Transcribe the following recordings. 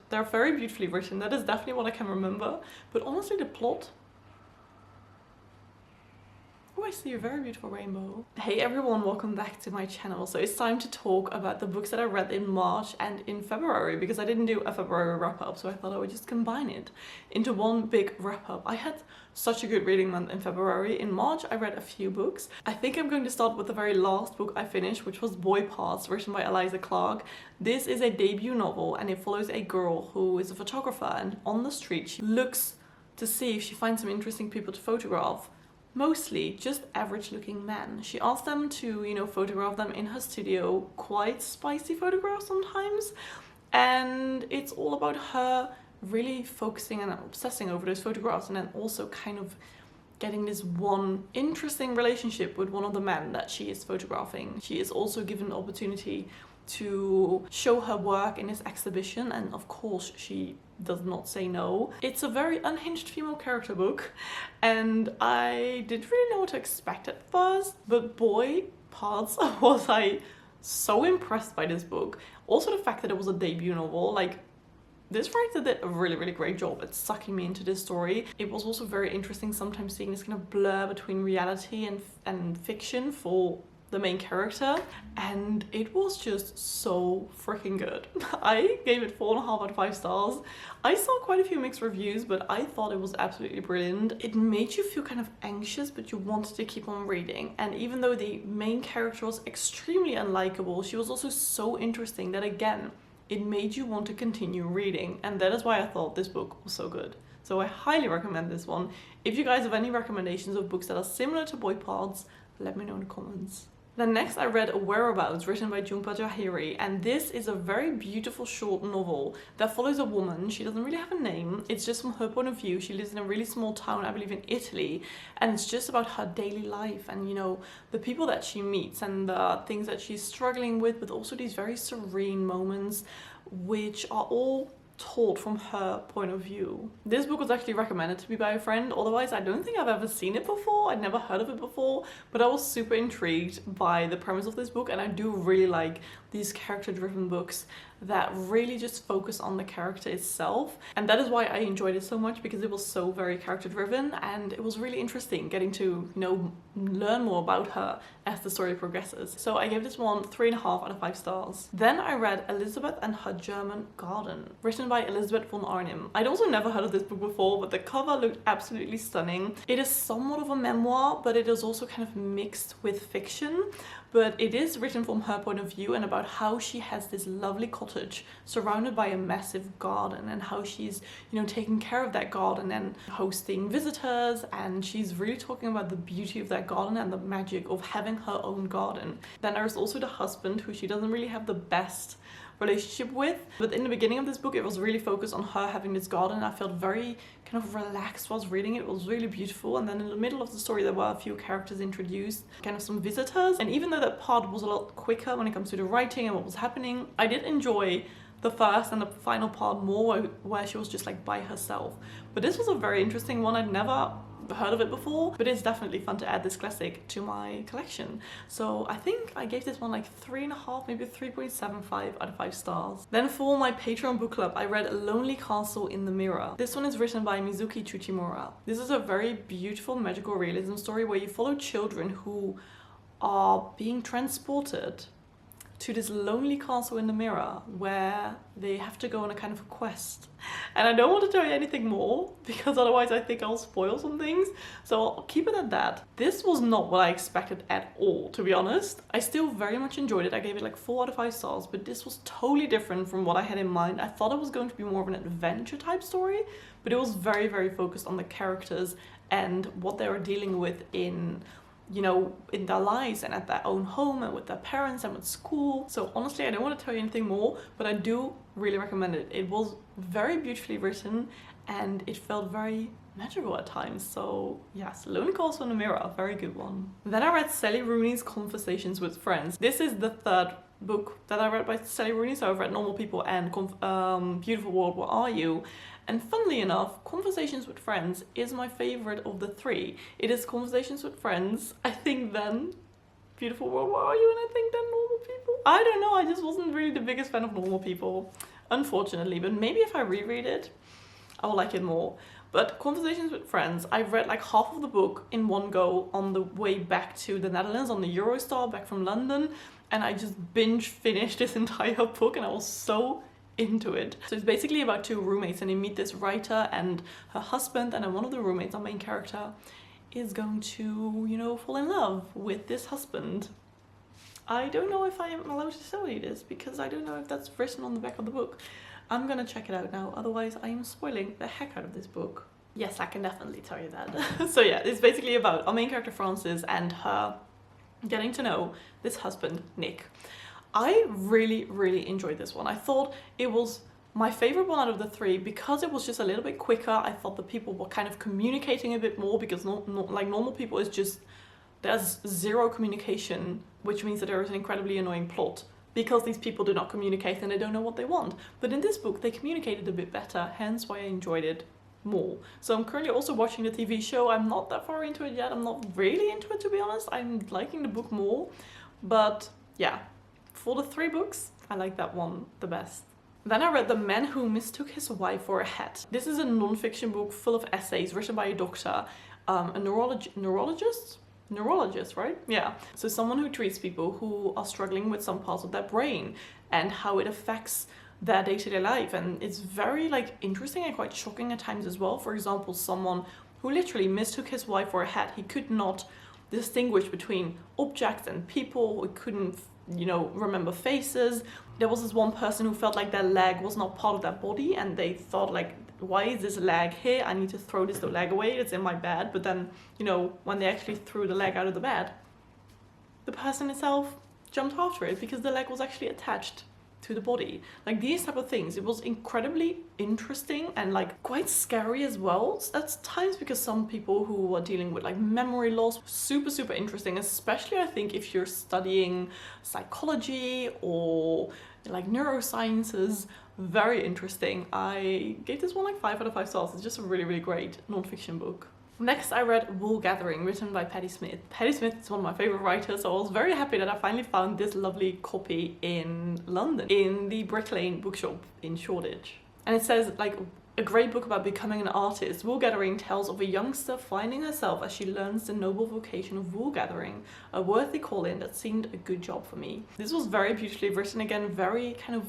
They're very beautifully written. That is definitely what I can remember. But honestly, the plot... Oh, I see a very beautiful rainbow. Hey everyone, welcome back to my channel. So it's time to talk about the books that I read in March and in February, because I didn't do a February wrap up, so I thought I would just combine it into one big wrap up. I had such a good reading month in February. In March, I read a few books. I think I'm going to start with the very last book I finished, which was Boy Parts, written by Eliza Clark. This is a debut novel and it follows a girl who is a photographer, and on the street she looks to see if she finds some interesting people to photograph. Mostly just average looking men. She asked them to, you know, photograph them in her studio, quite spicy photographs sometimes. And it's all about her really focusing and obsessing over those photographs, and then also kind of getting this one interesting relationship with one of the men that she is photographing. She is also given the opportunity to show her work in this exhibition, and of course she does not say no. It's a very unhinged female character book, and I didn't really know what to expect at first, but boy parts was I so impressed by this book. Also the fact that it was a debut novel, like this writer did a really great job at sucking me into this story. It was also very interesting sometimes seeing this kind of blur between reality and fiction for the main character, and it was just so freaking good. I gave it 4.5 out of 5 stars. I saw quite a few mixed reviews, but I thought it was absolutely brilliant. It made you feel kind of anxious, but you wanted to keep on reading. And even though the main character was extremely unlikable, she was also so interesting that again, it made you want to continue reading. And that is why I thought this book was so good. So I highly recommend this one. If you guys have any recommendations of books that are similar to Boy Parts, let me know in the comments. Then next I read Whereabouts, written by Jhumpa Lahiri, and this is a very beautiful short novel that follows a woman. She doesn't really have a name, it's just from her point of view. She lives in a really small town, I believe in Italy, and it's just about her daily life and, you know, the people that she meets and the things that she's struggling with, but also these very serene moments which are all told from her point of view. This book was actually recommended to me by a friend, otherwise I don't think I've ever seen it before. I'd never heard of it before, but I was super intrigued by the premise of this book, and I do really like these character-driven books that really just focus on the character itself, and that is why I enjoyed it so much, because it was so very character-driven and it was really interesting getting to, you know, learn more about her as the story progresses. So I gave this one 3.5 out of 5 stars. Then I read Elizabeth and Her German Garden, written by Elisabeth von Arnim. I'd also never heard of this book before, but the cover looked absolutely stunning. It is somewhat of a memoir, but it is also kind of mixed with fiction. But it is written from her point of view and about how she has this lovely cottage surrounded by a massive garden, and how she's, you know, taking care of that garden and hosting visitors, and she's really talking about the beauty of that garden and the magic of having her own garden. Then there's also the husband, who she doesn't really have the best relationship with, but in the beginning of this book it was really focused on her having this garden. I felt very kind of relaxed whilst reading it. It was really beautiful, and then in the middle of the story there were a few characters introduced, kind of some visitors, and even though that part was a lot quicker when it comes to the writing and what was happening, I did enjoy the first and the final part more, where she was just like by herself. But this was a very interesting one. I'd never heard of it before, but it's definitely fun to add this classic to my collection. So I think I gave this one like 3.5, maybe 3.75 out of 5 stars. Then for my Patreon book club, I read Lonely Castle in the Mirror. This one is written by Mizuki Tsuchimura. This is a very beautiful magical realism story where you follow children who are being transported to this lonely castle in the mirror, where they have to go on a kind of a quest. And I don't want to tell you anything more, because otherwise I think I'll spoil some things, so I'll keep it at that. This was not what I expected at all, to be honest. I still very much enjoyed it. I gave it like 4 out of 5 stars, but this was totally different from what I had in mind. I thought it was going to be more of an adventure type story, but it was very focused on the characters and what they were dealing with in, you know, in their lives and at their own home and with their parents and with school. So honestly, I don't want to tell you anything more, but I do really recommend it. It was very beautifully written and it felt very magical at times. So yes, Lonely Castle in the Mirror, a very good one. Then I read Sally Rooney's Conversations with Friends. This is the third book that I read by Sally Rooney. So I've read Normal People and Beautiful World, Where Are You? And funnily enough, Conversations with Friends is my favorite of the 3. It is Conversations with Friends, I think, then Beautiful World, Where Are You? And I think then Normal People. I don't know, I just wasn't really the biggest fan of Normal People. unfortunately, but maybe if I reread it, I will like it more. But Conversations with Friends, I've read like half of the book in one go on the way back to the Netherlands on the Eurostar back from London, and I just binge finished this entire book and I was so into it. So it's basically about two roommates and they meet this writer and her husband, and then one of the roommates, our main character, is going to, you know, fall in love with this husband. I don't know if I am allowed to tell you this because I don't know if that's written on the back of the book. I'm gonna check it out now, otherwise I am spoiling the heck out of this book. Yes, I can definitely tell you that. So yeah, it's basically about our main character Frances and her getting to know this husband, Nick. I really enjoyed this one. I thought it was my favorite one out of the three because it was just a little bit quicker. I thought the people were kind of communicating a bit more because like normal people is just, there's zero communication, which means that there is an incredibly annoying plot because these people do not communicate and they don't know what they want. But in this book, they communicated a bit better, hence why I enjoyed it more. So I'm currently also watching the TV show. I'm not that far into it yet. I'm not really into it, to be honest. I'm liking the book more. But yeah, for the three books, I like that one the best. Then I read The Man Who Mistook His Wife for a Hat. This is a non-fiction book full of essays written by a doctor, a neurologist, right? Yeah. So someone who treats people who are struggling with some parts of their brain and how it affects their day-to-day life. And it's very like interesting and quite shocking at times as well. For example, someone who literally mistook his wife for a hat. He could not distinguish between objects and people. He couldn't, you know, remember faces. There was this one person who felt like their leg was not part of their body and they thought like, why is this leg here? I need to throw this leg away, it's in my bed. But then, you know, when they actually threw the leg out of the bed, the person itself jumped after it because the leg was actually attached to the body. Like these type of things, it was incredibly interesting and like quite scary as well at times, because some people who are dealing with like memory loss, super interesting, especially I think if you're studying psychology or like neurosciences. Very interesting. I gave this one like 5 out of 5 stars. It's just a really great non-fiction book. Next I read Wool Gathering, written by Patti Smith. Patti Smith is one of my favorite writers, so I was very happy that I finally found this lovely copy in London, in the Brick Lane bookshop in Shoreditch. And it says like a great book about becoming an artist. Wool Gathering tells of a youngster finding herself as she learns the noble vocation of wool gathering, a worthy call-in that seemed a good job for me. This was very beautifully written, again, very kind of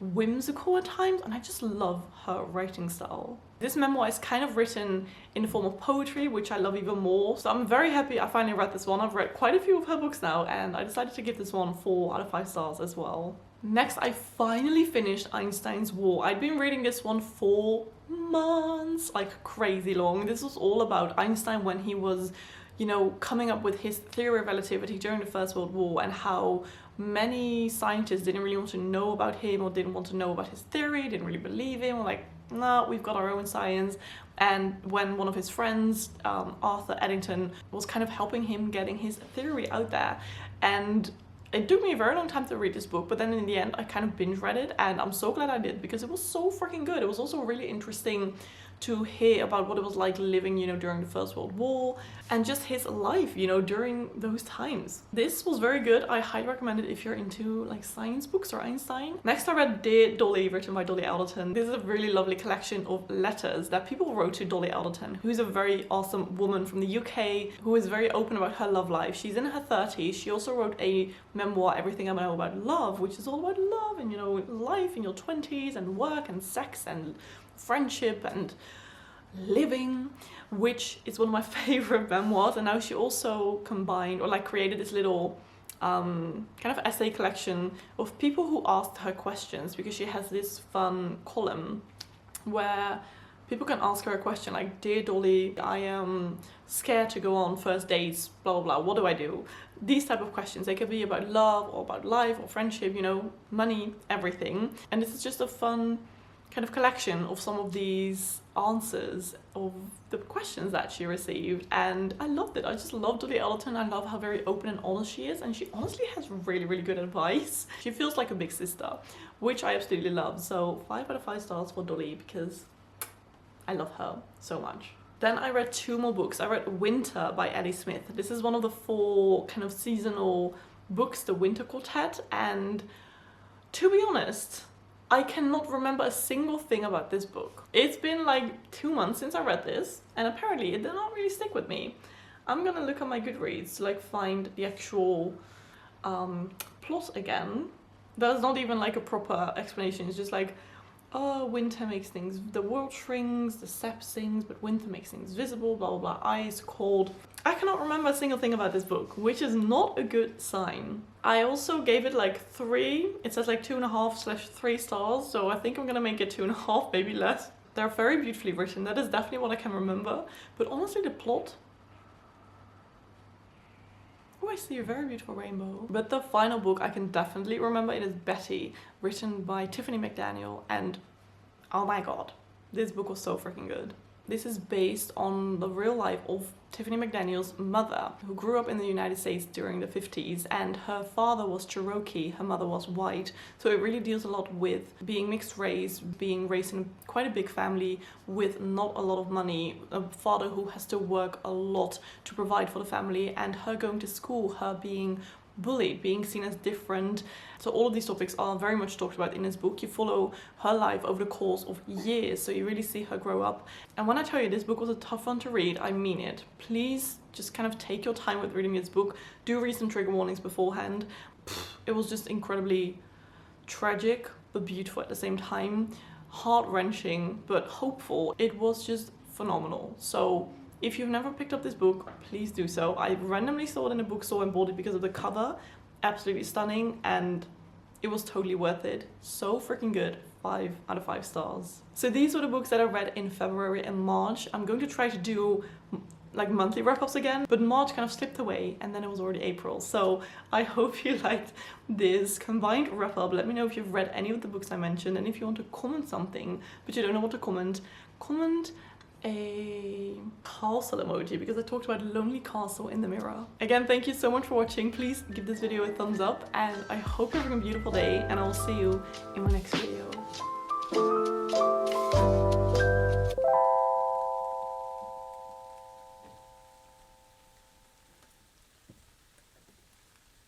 whimsical at times, and I just love her writing style. This memoir is kind of written in the form of poetry, which I love even more, so I'm very happy I finally read this one. I've read quite a few of her books now and I decided to give this one 4 out of 5 stars as well. Next, I finally finished Einstein's War. I'd been reading this one for months, like crazy long. This was all about Einstein when he was, you know, coming up with his theory of relativity during the First World War, and how many scientists didn't really want to know about him or didn't want to know about his theory, didn't really believe him, or like, no, we've got our own science. And when one of his friends, Arthur Eddington, was kind of helping him getting his theory out there. And it took me a very long time to read this book, but then in the end I kind of binge read it, and I'm so glad I did because it was so freaking good. It was also really interesting to hear about what it was like living, you know, during the First World War and just his life, you know, during those times. This was very good. I highly recommend it if you're into like science books or Einstein. Next I read Dear Dolly, written by Dolly Alderton. This is a really lovely collection of letters that people wrote to Dolly Alderton, who's a very awesome woman from the UK who is very open about her love life. She's in her 30s. She also wrote a memoir, Everything I Know About Love, which is all about love and, you know, life in your 20s and work and sex and friendship and living, which is one of my favorite memoirs. And now she also combined or like created this little kind of essay collection of people who asked her questions, because she has this fun column where people can ask her a question like, Dear Dolly, I am scared to go on first dates, blah blah blah, what do I do? These type of questions. They could be about love or about life or friendship, you know, money, everything. And this is just a fun kind of collection of some of these answers of the questions that she received, and I loved it. I just love Dolly Alderton. I love how very open and honest she is, and she honestly has really good advice. She feels like a big sister, which I absolutely love. So 5 out of 5 stars for Dolly because I love her so much. Then I read 2 more books. I read Winter by Ellie Smith. This is one of the 4 kind of seasonal books, the Winter Quartet, and to be honest, I cannot remember a single thing about this book. It's been like 2 months since I read this, and apparently it did not really stick with me. I'm gonna look at my Goodreads to like find the actual plot again. There's not even like a proper explanation. It's just like, oh, winter makes things, the world shrinks, the sap sings, but winter makes things visible, blah, blah, blah, ice, cold. I cannot remember a single thing about this book, which is not a good sign. I also gave it like 3, it says like 2.5/3 stars, so I think I'm gonna make it 2.5, maybe less. They're very beautifully written, that is definitely what I can remember, but honestly the plot... Oh, I see a very beautiful rainbow. But the final book I can definitely remember. It is Betty, written by Tiffany McDaniel, and oh my god, this book was so freaking good. This is based on the real life of Tiffany McDaniel's mother, who grew up in the United States during the 50s, and her father was Cherokee, her mother was white. So it really deals a lot with being mixed race, being raised in quite a big family with not a lot of money, a father who has to work a lot to provide for the family, and her going to school, her being bullied, being seen as different. So all of these topics are very much talked about in this book. You follow her life over the course of years, so you really see her grow up. And when I tell you this book was a tough one to read, I mean it. Please just kind of take your time with reading this book. Do read some trigger warnings beforehand. It was just incredibly tragic but beautiful at the same time, heart-wrenching but hopeful. It was just phenomenal. So if you've never picked up this book, please do so. I randomly saw it in a bookstore and bought it because of the cover. Absolutely stunning, and it was totally worth it. So freaking good. 5 out of 5 stars. So these were the books that I read in February and March. I'm going to try to do like monthly wrap-ups again, but March kind of slipped away and then it was already April. So I hope you liked this combined wrap-up. Let me know if you've read any of the books I mentioned, and if you want to comment something but you don't know what to comment, comment a castle emoji, because I talked about a lonely castle in the mirror. Again, thank you so much for watching. Please give this video a thumbs up, and I hope you're having a beautiful day, and I will see you in my next video.